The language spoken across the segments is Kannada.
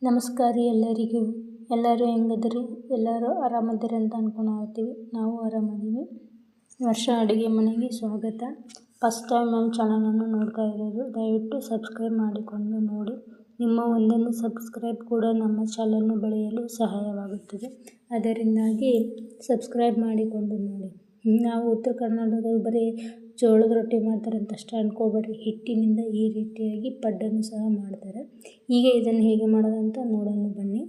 ನಮಸ್ಕಾರ ರೀ ಎಲ್ಲರಿಗೂ. ಎಲ್ಲರೂ ಹೆಂಗದ್ರಿ? ಎಲ್ಲರೂ ಆರಾಮದಿರಿ ಅಂತ ಅನ್ಕೊಳತ್ತೀವಿ. ನಾವು ಆರಾಮದೀವಿ. ವರ್ಷ ಅಡುಗೆ ಮನೆಗೆ ಸ್ವಾಗತ. ಫಸ್ಟ್ ಟೈಮ್ ನಮ್ಮ ಚಾನಲನ್ನು ನೋಡ್ತಾ ಇರೋರು ದಯವಿಟ್ಟು ಸಬ್ಸ್ಕ್ರೈಬ್ ಮಾಡಿಕೊಂಡು ನೋಡಿ. ನಿಮ್ಮ ಒಂದೊಂದು ಸಬ್ಸ್ಕ್ರೈಬ್ ಕೂಡ ನಮ್ಮ ಚಾನಲನ್ನು ಬೆಳೆಯಲು ಸಹಾಯವಾಗುತ್ತದೆ. ಅದರಿಂದಾಗಿ ಸಬ್ಸ್ಕ್ರೈಬ್ ಮಾಡಿಕೊಂಡು ನೋಡಿ. ನಾವು ಉತ್ತರ ಕರ್ನಾಟಕದಲ್ಲಿ ಬರೀ ಜೋಳದ ರೊಟ್ಟಿ ಮಾಡ್ತಾರೆ ಅಂತ ಅಷ್ಟೇ ಅನ್ಕೋಬೇಡ್ರಿ. ಹಿಟ್ಟಿನಿಂದ ಈ ರೀತಿಯಾಗಿ ಪಡ್ಡನ್ನು ಸಹ ಮಾಡ್ತಾರೆ. ಈಗ ಇದನ್ನು ಹೇಗೆ ಮಾಡೋದಂತ ನೋಡೋಣ ಬನ್ನಿ.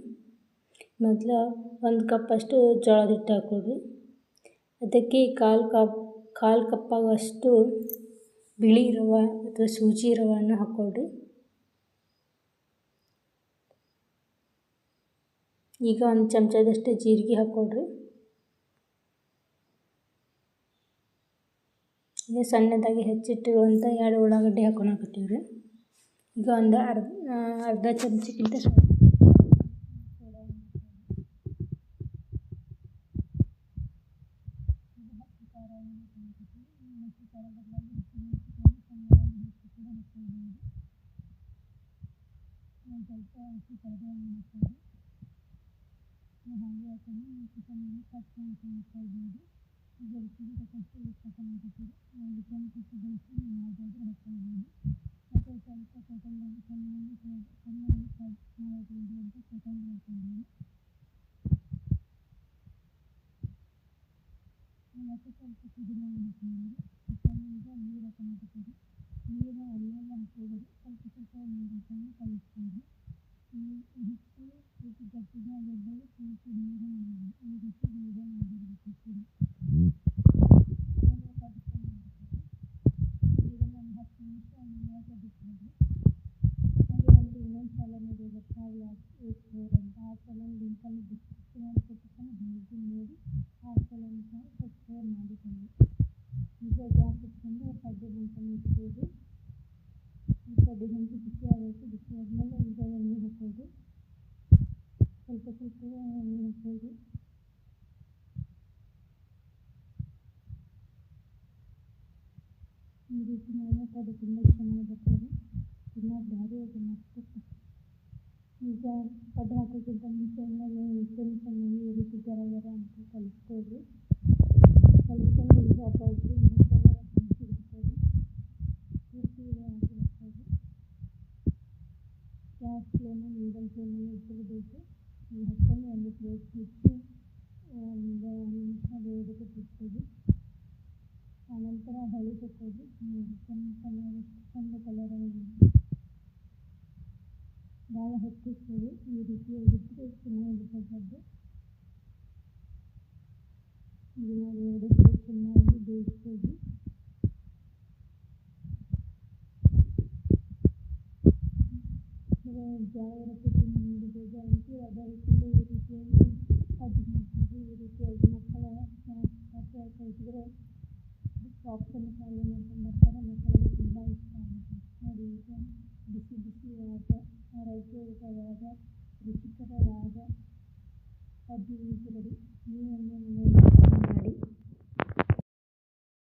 ಮೊದಲು 1 ಕಪ್ಪಷ್ಟು ಜೋಳದ ಹಿಟ್ಟು ಹಾಕ್ಕೊಳ್ರಿ. ಅದಕ್ಕೆ ಕಾಲು ಕಪ್ಪಾಗಷ್ಟು ಬಿಳಿ ರವೆ ಅಥವಾ ಸೂಜಿ ರವೆಯನ್ನು ಹಾಕ್ಕೊಳ್ರಿ. ಈಗ 1 ಚಮಚದಷ್ಟು ಜೀರಿಗೆ ಹಾಕ್ಕೊಳ್ರಿ. ಈಗ ಸಣ್ಣದಾಗಿ ಹೆಚ್ಚಿಟ್ಟಿರುವಂಥ 2 ಉಳ್ಳಾಗಡ್ಡಿ ಹಾಕ್ಕೊಳಕತ್ತೀವಿ ರೀ. ಈಗ ಒಂದು ಅರ್ಧ ಚಮಚಕ್ಕಿಂತ ಸ್ವಲ್ಪ ಈ ರೀತಿ ಮಾಡೋಕೆ ಅದು ತುಂಬ ಚೆನ್ನಾಗಿ ಬರ್ತದೆ. ತುಂಬ ಭಾರಿ ಅದು ಮಸ್ತ್. ಈಗ ಪಡ್ಡು ಹಾಕೋಕ್ಕಿಂತ ಮುಂಚೆ ಹಿಟ್ಟನ್ನು ಚೆನ್ನಾಗಿ ಈ ರೀತಿ ಗರ ಅಂತ ಕಲಿಸ್ಕೊಳ್ರಿ. ಕಲಿಸ್ಕೊಂಡು ಈಗ ಹಾಕಿ ಗ್ಯಾಸ್ ಫ್ಲೇಮನ್ನು ಮೀಡಿಯಮ್ ಫ್ಲೇಮಲ್ಲಿ ಇಟ್ಟಿರಬೇಕು. ಈ ಹಿಟ್ಟನ್ನು ಒಂದು ಪ್ಲೇಟ್ ಇಟ್ಟು ಒಂದು ನಿಮಿಷ ಬೇಯೋದಕ್ಕೆ ಬಿಡ್ತೀವಿ. ಆನಂತರ ಹೊಳಿ ತಗೊಳ್ಳಿ. ಚೆಂದ ಕಲರಾಗಿ ಭಾಳ ಹೊತ್ತಿಸ್ತೀವಿ. ಈ ರೀತಿಯಾಗಿದ್ದರೆ ಚೆನ್ನಾಗಿರ್ತದೆ. ಇದನ್ನು 2 ಪ್ಲೇಟ್ ಚೆನ್ನಾಗಿ ಬೇಯಿಸ್ತೀವಿ. ಜೋಳದ ರೊಟ್ಟಿ ತಿನ್ನೋದು ಬೇಗ ಅಂತೀವಿ, ಅದೇ ರೀತಿಯಲ್ಲಿ ಈ ರೀತಿಯಾಗಿ ಪಡ್ಡು ಮಾಡ್ತೀವಿ. ಈ ರೀತಿಯಾಗಿ ಮಕ್ಕಳ ಪಾತ್ರೆ ಕಳಿಸಿದ್ರೆ ಬಾಕ್ಸನ್ನು ಖಾಲಿ ಮಾಡ್ಕೊಂಡು ಬರ್ತಾರೆ. ಮಕ್ಕಳಿಗೆ ತುಂಬ ಇಷ್ಟ ಆಗುತ್ತೆ ನೋಡಿ. ಈಗ ಬಿಸಿಯಾದ ಆರೋಗ್ಯಕರವಾದ ರುಚಿಕರವಾದ ಪಡ್ಡು ರೆಡಿ. ನೀವು ಒಂದು ಮಾಡಿ.